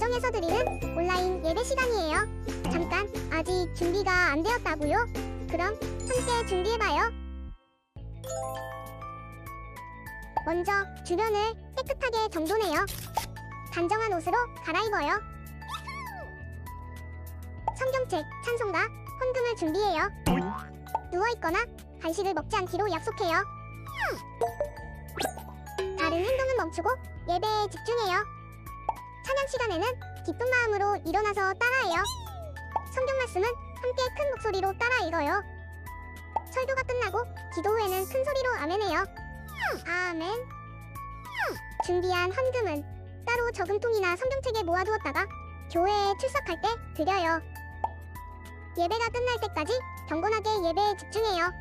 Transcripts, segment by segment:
가정에서 드리는 온라인 예배 시간이에요. 잠깐, 아직 준비가 안 되었다고요? 그럼 함께 준비해봐요. 먼저 주변을 깨끗하게 정돈해요. 단정한 옷으로 갈아입어요. 성경책, 찬송가, 헌금을 준비해요. 누워있거나 간식을 먹지 않기로 약속해요. 다른 행동은 멈추고 예배에 집중해요. 찬양 시간에는 기쁜 마음으로 일어나서 따라해요. 성경 말씀은 함께 큰 목소리로 따라 읽어요. 설교가 끝나고 기도 후에는 큰 소리로 아멘해요. 아멘. 준비한 헌금은 따로 저금통이나 성경책에 모아두었다가 교회에 출석할 때 드려요. 예배가 끝날 때까지 경건하게 예배에 집중해요.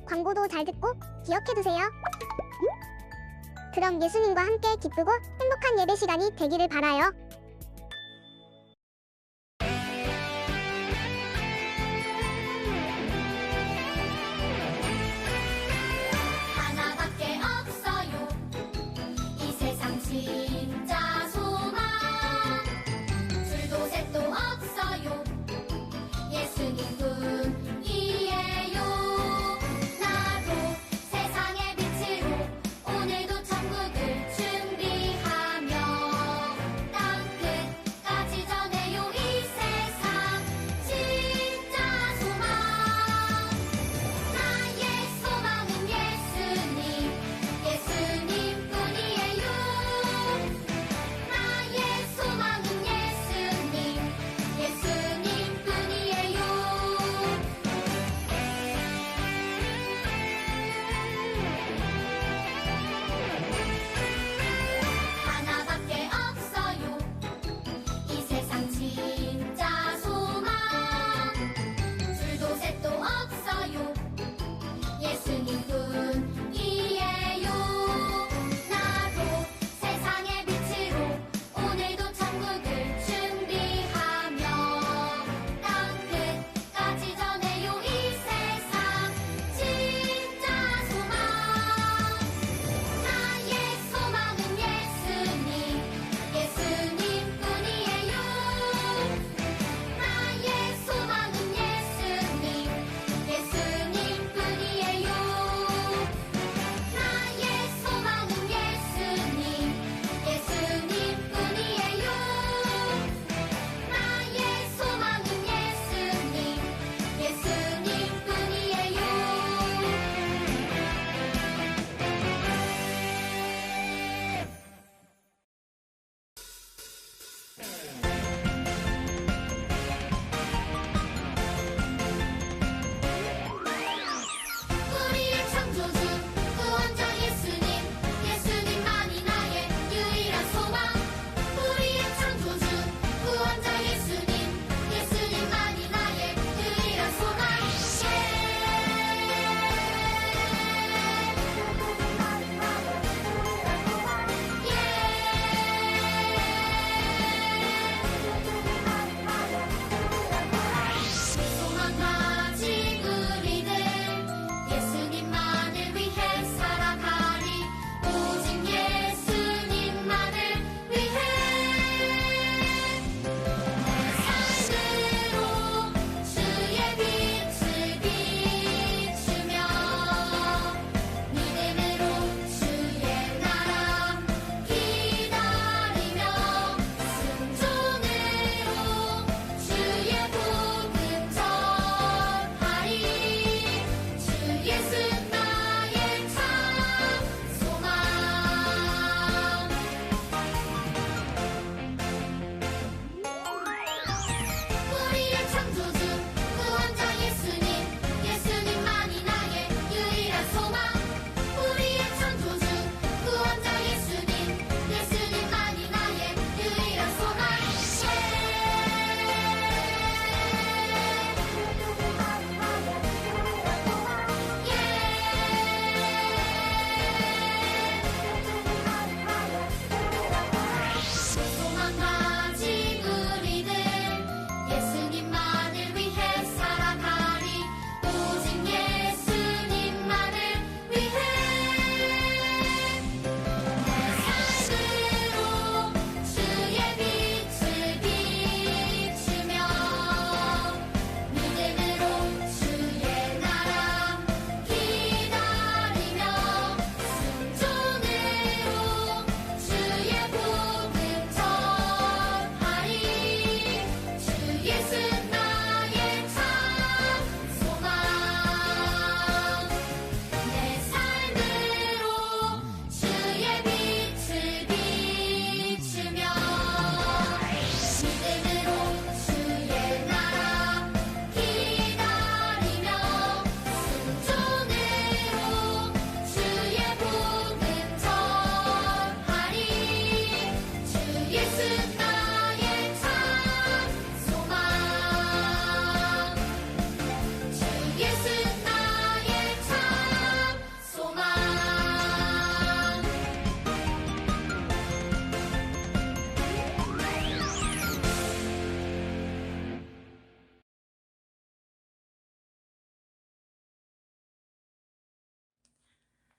광고도 잘 듣고 기억해두세요. 그럼 예수님과 함께 기쁘고 행복한 예배 시간이 되기를 바라요. 하나밖에 없어요. 이 세상 진짜 소망. 줄도 색도 없어요. 예수님뿐이에요. 나도 세상의 빛으로 오늘도 천국을 준비하며 땅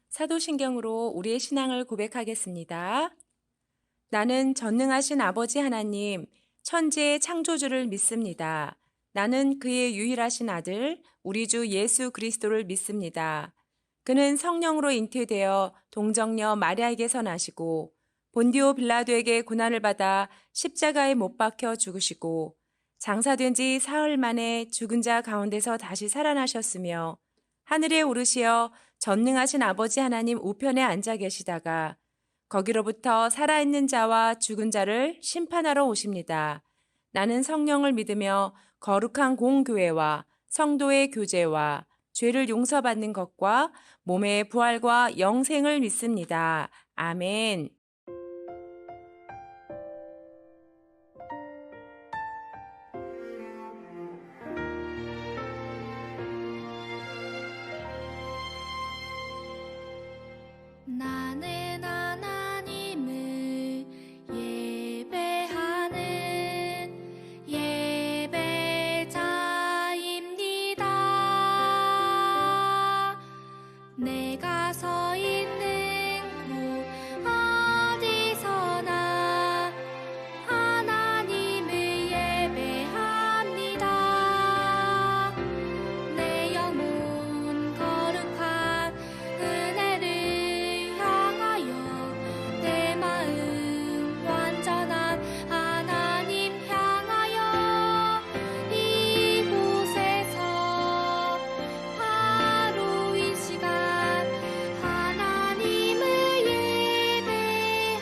사도신경으로 우리의 신앙을 고백하겠습니다. 나는 전능하신 아버지 하나님, 천지의 창조주를 믿습니다. 나는 그의 유일하신 아들, 우리 주 예수 그리스도를 믿습니다. 그는 성령으로 잉태되어 동정녀 마리아에게서 나시고 본디오 빌라도에게 고난을 받아 십자가에 못 박혀 죽으시고 장사된 지 사흘 만에 죽은 자 가운데서 다시 살아나셨으며 하늘에 오르시어 전능하신 아버지 하나님 우편에 앉아 계시다가 거기로부터 살아있는 자와 죽은 자를 심판하러 오십니다. 나는 성령을 믿으며 거룩한 공교회와 성도의 교제와 죄를 용서받는 것과 몸의 부활과 영생을 믿습니다. 아멘. 나는 하나님을 예배하는 예배자입니다. 내가 서 있는 곳 어디서나 하나님을 예배합니다. 내 영혼 거룩한 은혜를 향하여 내 마음 완전한 하나님 향하여 이곳에서 바로 이 시간 하나님을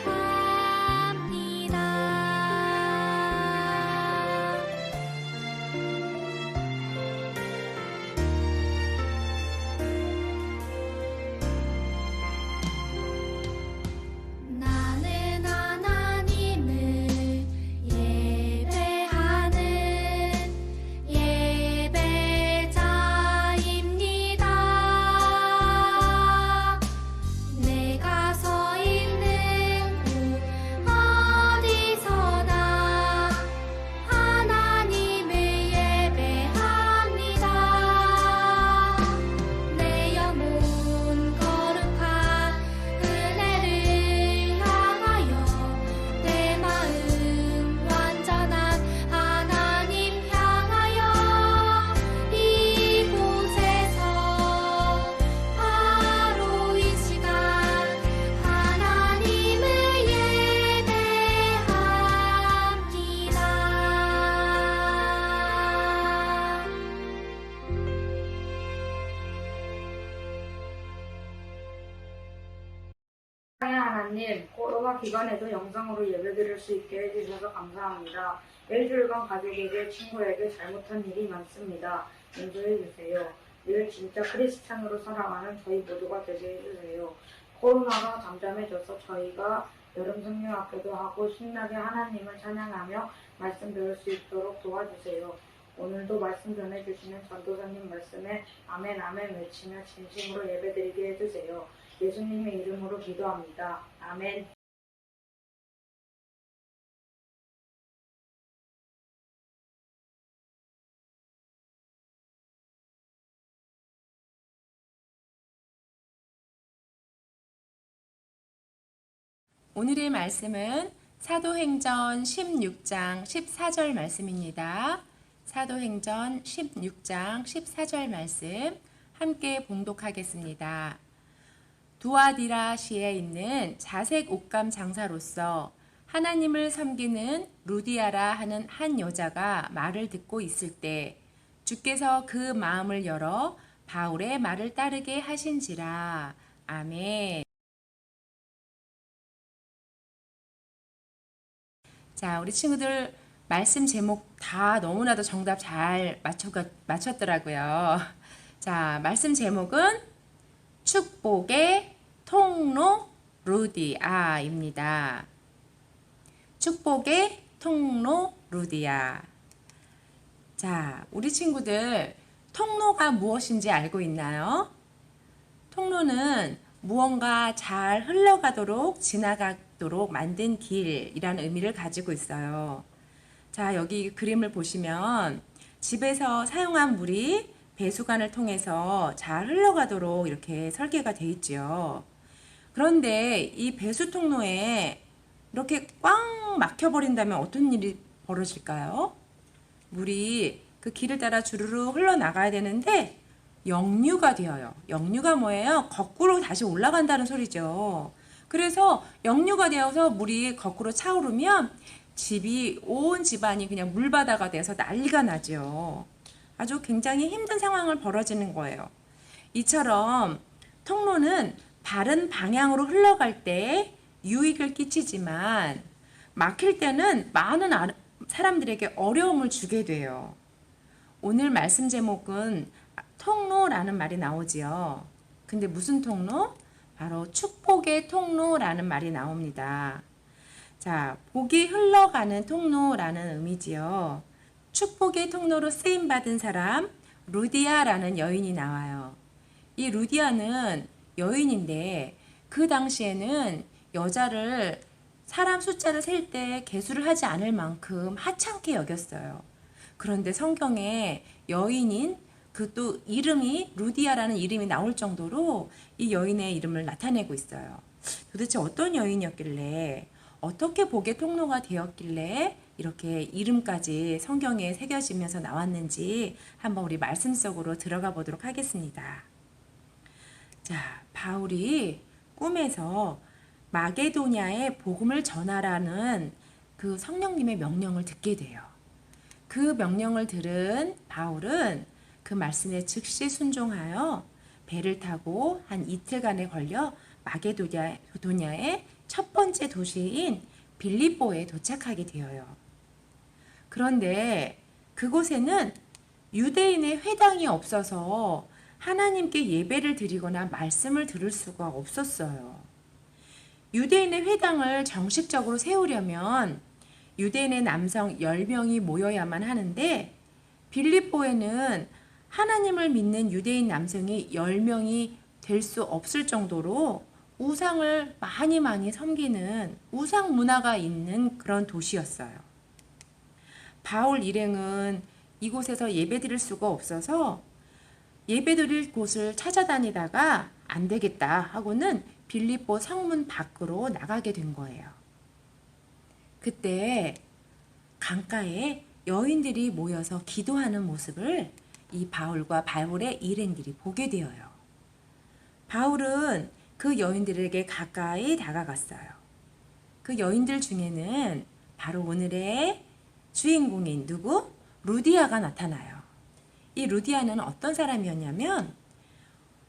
예배합니다. 나는 하나님을 예배하는 예배자입니다. 내가 서 있는 곳 어디서나 하나님을 예배합니다. 내 영혼 거룩한 은혜를 향하여 내 마음 완전한 하나님 향하여 이곳에서 바로 이 시간 하나님을 예배합니다. 사랑의 하나님, 코로나 기간에도 영상으로 예배드릴 수 있게 해주셔서 감사합니다. 일주일간 가족에게, 친구에게 잘못한 일이 많습니다. 용서해주세요. 늘 진짜 크리스찬으로 살아가는 저희 모두가 되게 해주세요. 코로나가 잠잠해져서 저희가 여름 성령학교도 하고 신나게 하나님을 찬양하며 말씀 배울 수 있도록 도와주세요. 오늘도 말씀 전해주시는 전도사님 말씀에 아멘 아멘 외치며 진심으로 예배드리게 해주세요. 예수님의 이름으로 기도합니다. 아멘. 오늘의 말씀은 사도행전 16장 14절 말씀입니다. 사도행전 16장 14절 말씀 함께 봉독하겠습니다. 두아디라시에 있는 자색 옷감 장사로서 하나님을 섬기는 루디아라 하는 한 여자가 말을 듣고 있을 때 주께서 그 마음을 열어 바울의 말을 따르게 하신지라. 아멘. 자, 우리 친구들 말씀 제목 다 너무나도 정답 잘 맞췄더라고요. 자, 말씀 제목은 축복의 통로 루디아입니다. 축복의 통로 루디아. 자, 우리 친구들 통로가 무엇인지 알고 있나요? 통로는 무언가 잘 흘러가도록 지나가도록 만든 길이라는 의미를 가지고 있어요. 자, 여기 그림을 보시면 집에서 사용한 물이 배수관을 통해서 잘 흘러가도록 이렇게 설계가 되어 있지요. 그런데 이 배수 통로에 이렇게 꽝 막혀버린다면 어떤 일이 벌어질까요? 물이 그 길을 따라 주르르 흘러나가야 되는데 역류가 되어요. 역류가 뭐예요? 거꾸로 다시 올라간다는 소리죠. 그래서 역류가 되어서 물이 거꾸로 차오르면 온 집안이 그냥 물바다가 돼서 난리가 나죠. 아주 굉장히 힘든 상황을 벌어지는 거예요. 이처럼 통로는 바른 방향으로 흘러갈 때 유익을 끼치지만 막힐 때는 많은 사람들에게 어려움을 주게 돼요. 오늘 말씀 제목은 통로라는 말이 나오지요. 근데 무슨 통로? 바로 축복의 통로라는 말이 나옵니다. 자, 복이 흘러가는 통로라는 의미지요. 축복의 통로로 쓰임받은 사람, 루디아라는 여인이 나와요. 이 루디아는 여인인데 그 당시에는 여자를 사람 숫자를 셀 때 계수를 하지 않을 만큼 하찮게 여겼어요. 그런데 성경에 여인인 그 또 이름이 루디아라는 이름이 나올 정도로 이 여인의 이름을 나타내고 있어요. 도대체 어떤 여인이었길래 어떻게 복의 통로가 되었길래 이렇게 이름까지 성경에 새겨지면서 나왔는지 한번 우리 말씀 속으로 들어가 보도록 하겠습니다. 자, 바울이 꿈에서 마게도냐에 복음을 전하라는 그 성령님의 명령을 듣게 돼요. 그 명령을 들은 바울은 그 말씀에 즉시 순종하여 배를 타고 한 이틀간에 걸려 마게도냐의 첫 번째 도시인 빌립보에 도착하게 되어요. 그런데 그곳에는 유대인의 회당이 없어서 하나님께 예배를 드리거나 말씀을 들을 수가 없었어요. 유대인의 회당을 정식적으로 세우려면 유대인의 남성 10명이 모여야만 하는데 빌립보에는 하나님을 믿는 유대인 남성이 10명이 될 수 없을 정도로 우상을 많이 섬기는 우상 문화가 있는 그런 도시였어요. 바울 일행은 이곳에서 예배 드릴 수가 없어서 예배 드릴 곳을 찾아다니다가 안 되겠다 하고는 빌립보 성문 밖으로 나가게 된 거예요. 그때 강가에 여인들이 모여서 기도하는 모습을 이 바울과 바울의 일행들이 보게 되어요. 바울은 그 여인들에게 가까이 다가갔어요. 그 여인들 중에는 바로 오늘의 주인공인 누구? 루디아가 나타나요. 이 루디아는 어떤 사람이었냐면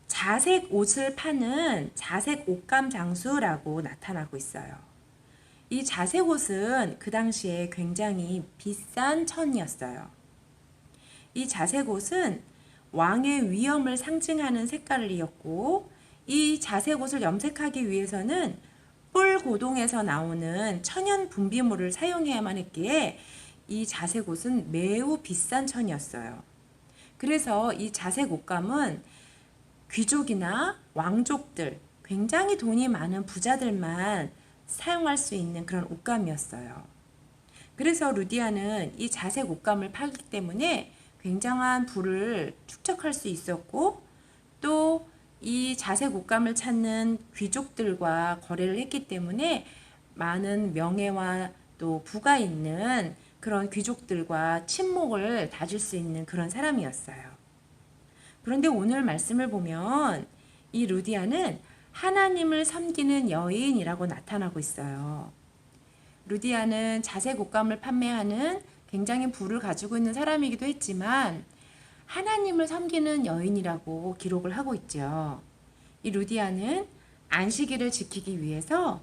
자색 옷을 파는 자색 옷감 장수라고 나타나고 있어요. 이 자색 옷은 그 당시에 굉장히 비싼 천이었어요. 이 자색 옷은 왕의 위엄을 상징하는 색깔이었고 이 자색 옷을 염색하기 위해서는 뿔 고동에서 나오는 천연 분비물을 사용해야만 했기에 이 자색 옷은 매우 비싼 천이었어요. 그래서 이 자색 옷감은 귀족이나 왕족들, 굉장히 돈이 많은 부자들만 사용할 수 있는 그런 옷감이었어요. 그래서 루디아는 이 자색 옷감을 팔기 때문에 굉장한 부를 축적할 수 있었고 또 이 자색 옷감을 찾는 귀족들과 거래를 했기 때문에 많은 명예와 또 부가 있는 그런 귀족들과 친목을 다질 수 있는 그런 사람이었어요. 그런데 오늘 말씀을 보면 이 루디아는 하나님을 섬기는 여인이라고 나타나고 있어요. 루디아는 자색 옷감을 판매하는 굉장히 부를 가지고 있는 사람이기도 했지만 하나님을 섬기는 여인이라고 기록을 하고 있죠. 이 루디아는 안식일을 지키기 위해서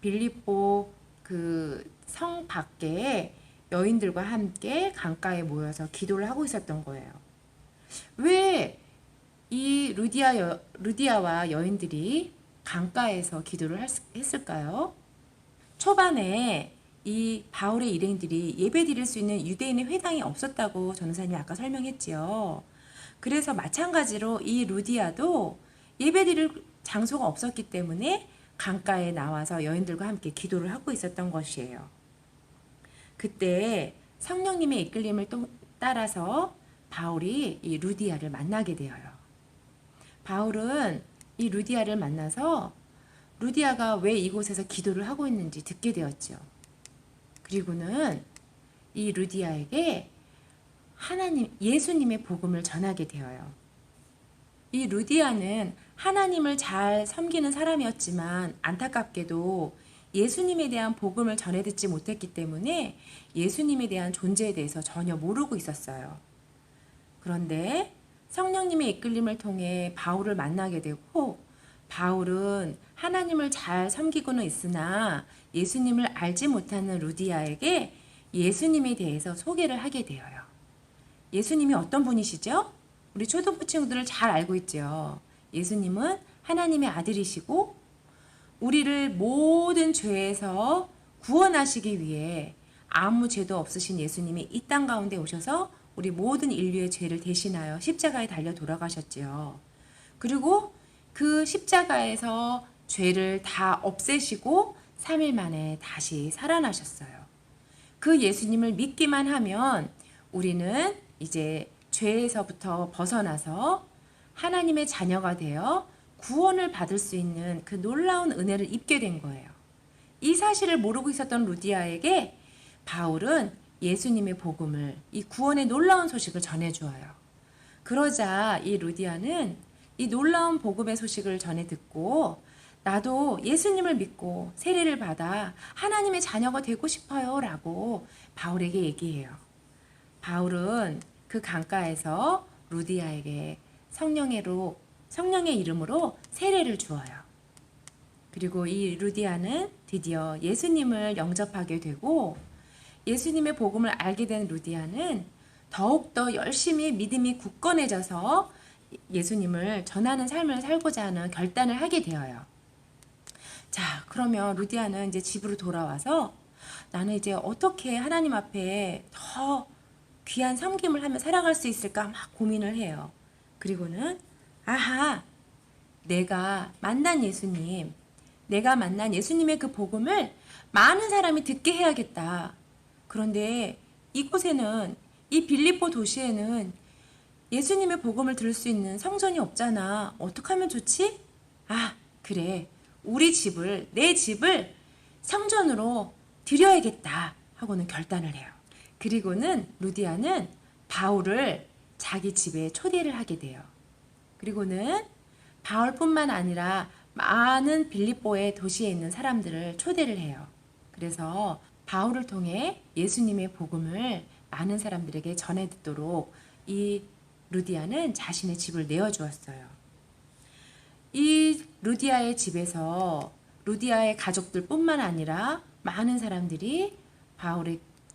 빌립보 그 성 밖에 여인들과 함께 강가에 모여서 기도를 하고 있었던 거예요. 왜 이 루디아와 여인들이 강가에서 기도를 했을까요? 초반에 이 바울의 일행들이 예배 드릴 수 있는 유대인의 회당이 없었다고 전도사님이 아까 설명했지요. 그래서 마찬가지로 이 루디아도 예배 드릴 장소가 없었기 때문에 강가에 나와서 여인들과 함께 기도를 하고 있었던 것이에요. 그때 성령님의 이끌림을 따라서 바울이 이 루디아를 만나게 되어요. 바울은 이 루디아를 만나서 루디아가 왜 이곳에서 기도를 하고 있는지 듣게 되었죠. 그리고는 이 루디아에게 예수님의 복음을 전하게 되어요. 이 루디아는 하나님을 잘 섬기는 사람이었지만 안타깝게도 예수님에 대한 복음을 전해 듣지 못했기 때문에 예수님에 대한 존재에 대해서 전혀 모르고 있었어요. 그런데 성령님의 이끌림을 통해 바울을 만나게 되고 바울은 하나님을 잘 섬기고는 있으나 예수님을 알지 못하는 루디아에게 예수님에 대해서 소개를 하게 되어요. 예수님이 어떤 분이시죠? 우리 초등부 친구들을 잘 알고 있죠. 예수님은 하나님의 아들이시고 우리를 모든 죄에서 구원하시기 위해 아무 죄도 없으신 예수님이 이 땅 가운데 오셔서 우리 모든 인류의 죄를 대신하여 십자가에 달려 돌아가셨지요. 그리고 그 십자가에서 죄를 다 없애시고 3일 만에 다시 살아나셨어요. 그 예수님을 믿기만 하면 우리는 이제 죄에서부터 벗어나서 하나님의 자녀가 되어 구원을 받을 수 있는 그 놀라운 은혜를 입게 된 거예요. 이 사실을 모르고 있었던 루디아에게 바울은 예수님의 복음을, 이 구원의 놀라운 소식을 전해주어요. 그러자 이 루디아는 이 놀라운 복음의 소식을 전해 듣고 나도 예수님을 믿고 세례를 받아 하나님의 자녀가 되고 싶어요 라고 바울에게 얘기해요. 바울은 그 강가에서 루디아에게 성령의 이름으로 세례를 주어요. 그리고 이 루디아는 드디어 예수님을 영접하게 되고 예수님의 복음을 알게 된 루디아는 더욱더 열심히 믿음이 굳건해져서 예수님을 전하는 삶을 살고자 하는 결단을 하게 되어요. 자, 그러면 루디아는 이제 집으로 돌아와서 나는 이제 어떻게 하나님 앞에 더 귀한 섬김을 하며 살아갈 수 있을까 막 고민을 해요. 그리고는 내가 만난 예수님의 그 복음을 많은 사람이 듣게 해야겠다. 그런데 이곳에는, 이 빌립보 도시에는 예수님의 복음을 들을 수 있는 성전이 없잖아. 어떻게 하면 좋지? 그래. 내 집을 성전으로 드려야겠다 하고는 결단을 해요. 그리고는 루디아는 바울을 자기 집에 초대를 하게 돼요. 그리고는 바울뿐만 아니라 많은 빌립보의 도시에 있는 사람들을 초대를 해요. 그래서 바울을 통해 예수님의 복음을 많은 사람들에게 전해 듣도록 이 루디아는 자신의 집을 내어주었어요. 이 루디아의 집에서 루디아의 가족들뿐만 아니라 많은 사람들이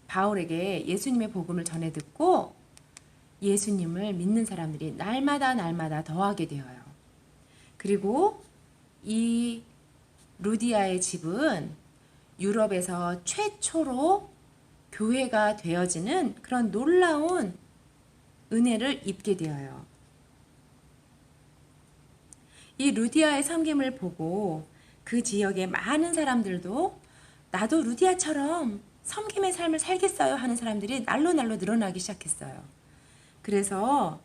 바울에게 예수님의 복음을 전해 듣고 예수님을 믿는 사람들이 날마다 더하게 되어요. 그리고 이 루디아의 집은 유럽에서 최초로 교회가 되어지는 그런 놀라운 은혜를 입게 되어요. 이 루디아의 섬김을 보고 그 지역의 많은 사람들도 나도 루디아처럼 섬김의 삶을 살겠어요 하는 사람들이 날로 늘어나기 시작했어요. 그래서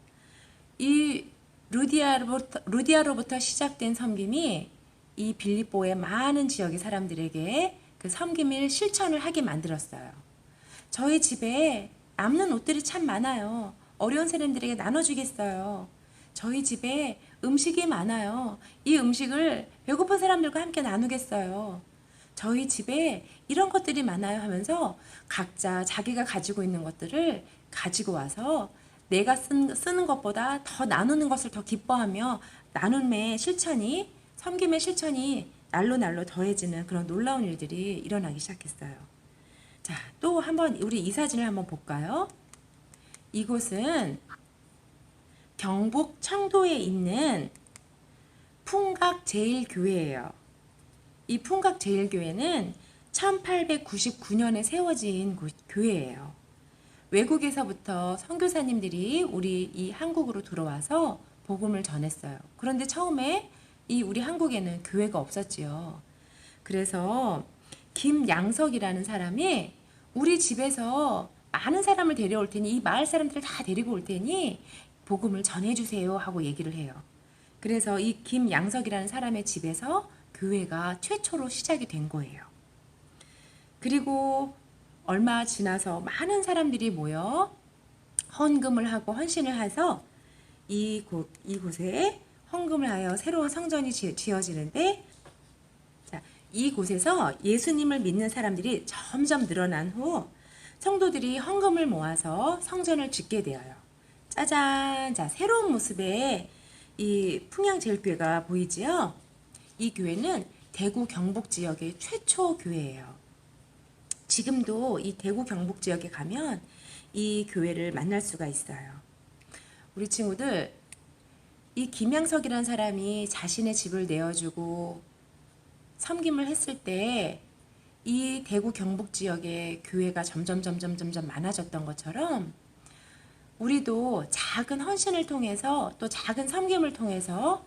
이 루디아로부터 시작된 섬김이 이 빌립보의 많은 지역의 사람들에게 그 섬김을 실천을 하게 만들었어요. 저희 집에 남는 옷들이 참 많아요. 어려운 사람들에게 나눠주겠어요. 저희 집에 음식이 많아요. 이 음식을 배고픈 사람들과 함께 나누겠어요. 저희 집에 이런 것들이 많아요 하면서 각자 자기가 가지고 있는 것들을 가지고 와서 내가 쓰는 것보다 더 나누는 것을 더 기뻐하며 나눔의 실천이, 섬김의 실천이 날로 더해지는 그런 놀라운 일들이 일어나기 시작했어요. 자, 또 한번 우리 이 사진을 한번 볼까요? 이곳은 경북 청도에 있는 풍각제일교회예요. 이 풍각제일교회는 1899년에 세워진 교회예요. 외국에서부터 선교사님들이 우리 이 한국으로 들어와서 복음을 전했어요. 그런데 처음에 우리 한국에는 교회가 없었지요. 그래서 김양석이라는 사람이 우리 집에서 많은 사람을 데려올 테니 이 마을 사람들을 다 데리고 올 테니 복음을 전해주세요 하고 얘기를 해요. 그래서 이 김양석이라는 사람의 집에서 교회가 최초로 시작이 된 거예요. 그리고 얼마 지나서 많은 사람들이 모여 헌금을 하고 헌신을 해서 이곳에 헌금을 하여 새로운 성전이 지어지는데, 자, 이곳에서 예수님을 믿는 사람들이 점점 늘어난 후 성도들이 헌금을 모아서 성전을 짓게 되어요. 짜잔! 자, 새로운 모습의 이 풍양제일교회가 보이지요? 이 교회는 대구 경북 지역의 최초 교회예요. 지금도 이 대구 경북 지역에 가면 이 교회를 만날 수가 있어요. 우리 친구들, 이 김양석이라는 사람이 자신의 집을 내어주고 섬김을 했을 때 이 대구 경북 지역의 교회가 점점 많아졌던 것처럼 우리도 작은 헌신을 통해서 또 작은 섬김을 통해서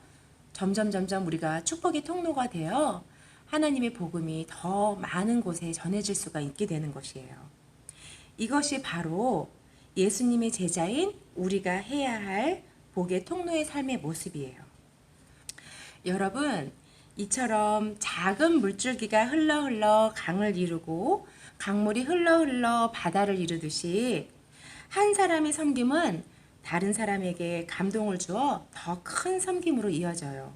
점점 우리가 축복의 통로가 되어 하나님의 복음이 더 많은 곳에 전해질 수가 있게 되는 것이에요. 이것이 바로 예수님의 제자인 우리가 해야 할 복의 통로의 삶의 모습이에요. 여러분, 이처럼 작은 물줄기가 흘러 강을 이루고 강물이 흘러 바다를 이루듯이 한 사람의 섬김은 다른 사람에게 감동을 주어 더 큰 섬김으로 이어져요.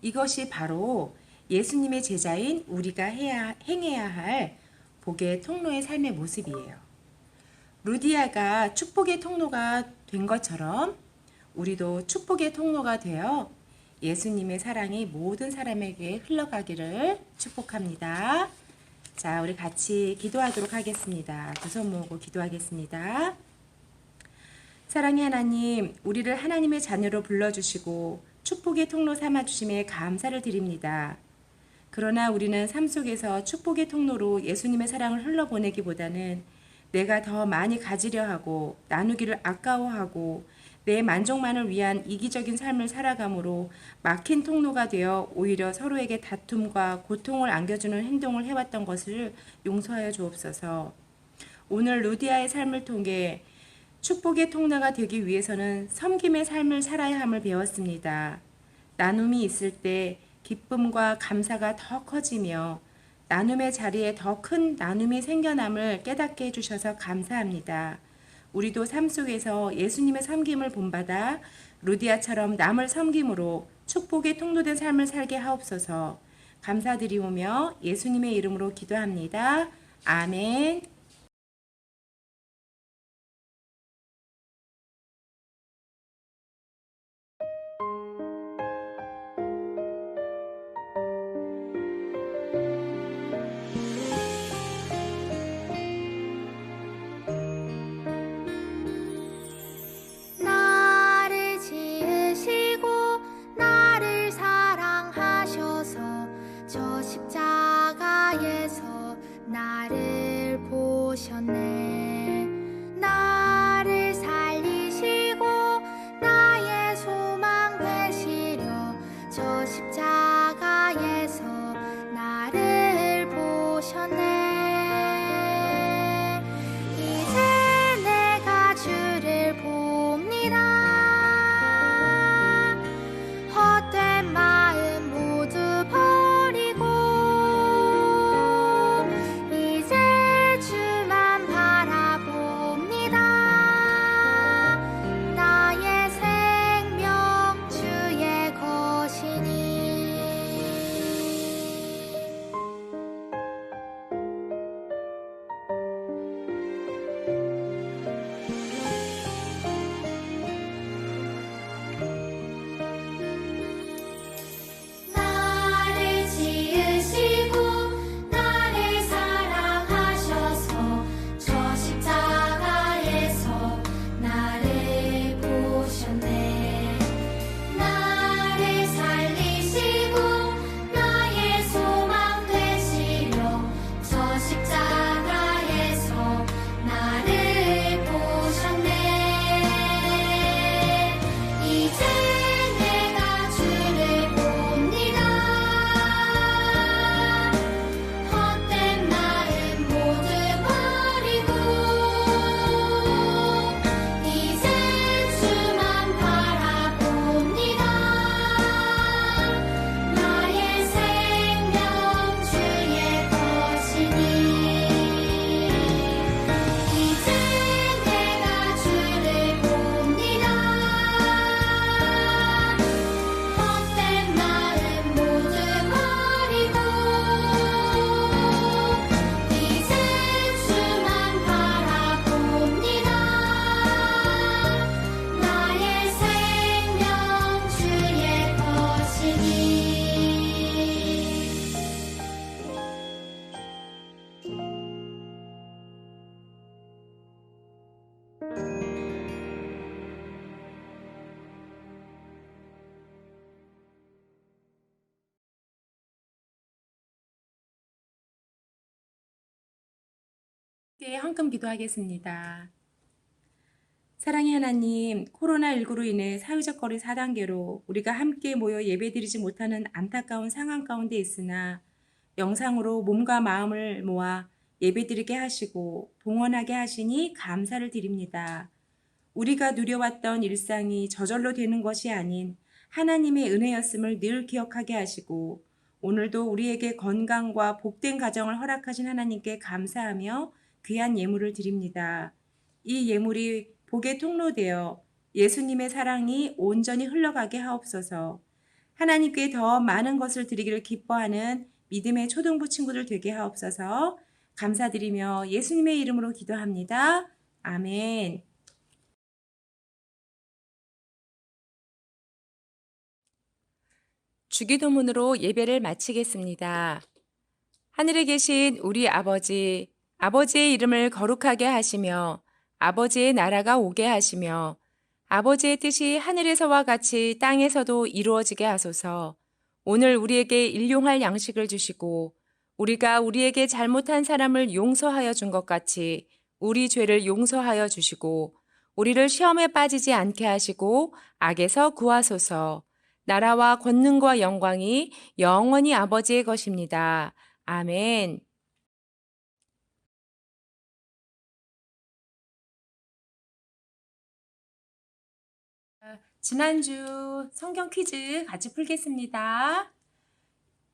이것이 바로 예수님의 제자인 우리가 행해야 할 복의 통로의 삶의 모습이에요. 루디아가 축복의 통로가 된 것처럼 우리도 축복의 통로가 되어 예수님의 사랑이 모든 사람에게 흘러가기를 축복합니다. 자, 우리 같이 기도하도록 하겠습니다. 두 손 모으고 기도하겠습니다. 사랑의 하나님, 우리를 하나님의 자녀로 불러주시고 축복의 통로 삼아주심에 감사를 드립니다. 그러나 우리는 삶 속에서 축복의 통로로 예수님의 사랑을 흘러보내기보다는 내가 더 많이 가지려 하고 나누기를 아까워하고 내 만족만을 위한 이기적인 삶을 살아감으로 막힌 통로가 되어 오히려 서로에게 다툼과 고통을 안겨주는 행동을 해왔던 것을 용서하여 주옵소서. 오늘 루디아의 삶을 통해 축복의 통로가 되기 위해서는 섬김의 삶을 살아야 함을 배웠습니다. 나눔이 있을 때 기쁨과 감사가 더 커지며 나눔의 자리에 더 큰 나눔이 생겨남을 깨닫게 해주셔서 감사합니다. 우리도 삶 속에서 예수님의 섬김을 본받아 루디아처럼 남을 섬김으로 축복의 통로된 삶을 살게 하옵소서. 감사드리오며 예수님의 이름으로 기도합니다. 아멘. 나를 지으시고 나를 사랑하셔서 저 십자가에서 나를 보셨네. 나를 살리시고 나의 소망 되시려 저 십자가에서 나를 보셨네. 이제 내가 주를 봅니다. 헛된 마음 모두 버리고 이제 주만 바라봅니다. 나의 생명 주의 것이니. 함께 헌금 기도하겠습니다. 사랑의 하나님, 코로나19로 인해 사회적 거리 4단계로 우리가 함께 모여 예배드리지 못하는 안타까운 상황 가운데 있으나 영상으로 몸과 마음을 모아 예배드리게 하시고 봉헌하게 하시니 감사를 드립니다. 우리가 누려왔던 일상이 저절로 되는 것이 아닌 하나님의 은혜였음을 늘 기억하게 하시고 오늘도 우리에게 건강과 복된 가정을 허락하신 하나님께 감사하며 귀한 예물을 드립니다. 이 예물이 복의 통로되어 예수님의 사랑이 온전히 흘러가게 하옵소서. 하나님께 더 많은 것을 드리기를 기뻐하는 믿음의 초등부 친구들 되게 하옵소서. 감사드리며 예수님의 이름으로 기도합니다. 아멘. 주기도문으로 예배를 마치겠습니다. 하늘에 계신 우리 아버지, 아버지의 이름을 거룩하게 하시며 아버지의 나라가 오게 하시며 아버지의 뜻이 하늘에서와 같이 땅에서도 이루어지게 하소서. 오늘 우리에게 일용할 양식을 주시고 우리가 우리에게 잘못한 사람을 용서하여 준 것 같이 우리 죄를 용서하여 주시고 우리를 시험에 빠지지 않게 하시고 악에서 구하소서. 나라와 권능과 영광이 영원히 아버지의 것입니다. 아멘. 지난주 성경 퀴즈 같이 풀겠습니다.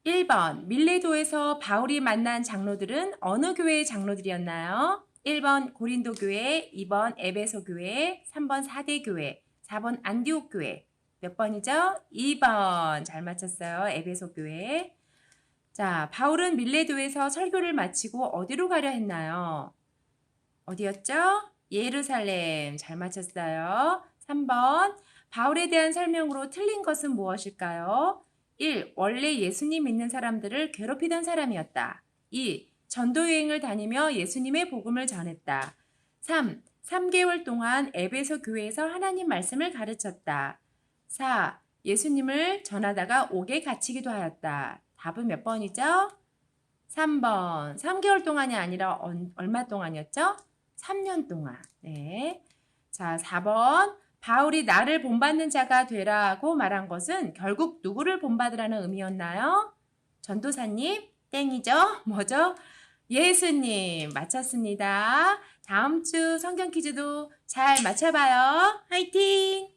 1번, 밀레도에서 바울이 만난 장로들은 어느 교회의 장로들이었나요? 1번 고린도 교회, 2번 에베소 교회, 3번 사대 교회, 4번 안디옥 교회. 몇 번이죠? 2번. 잘 맞췄어요. 에베소 교회. 자, 바울은 밀레도에서 설교를 마치고 어디로 가려 했나요? 어디였죠? 예루살렘. 잘 맞췄어요. 3번. 바울에 대한 설명으로 틀린 것은 무엇일까요? 1. 원래 예수님 믿는 사람들을 괴롭히던 사람이었다. 2. 전도여행을 다니며 예수님의 복음을 전했다. 3. 3개월 동안 에베소 교회에서 하나님 말씀을 가르쳤다. 4. 예수님을 전하다가 옥에 갇히기도 하였다. 답은 몇 번이죠? 3번. 3개월 동안이 아니라 얼마 동안이었죠? 3년 동안. 네. 자, 4번. 바울이 나를 본받는 자가 되라고 말한 것은 결국 누구를 본받으라는 의미였나요? 전도사님? 땡이죠? 뭐죠? 예수님. 맞췄습니다. 다음 주 성경 퀴즈도 잘 맞춰봐요. 화이팅!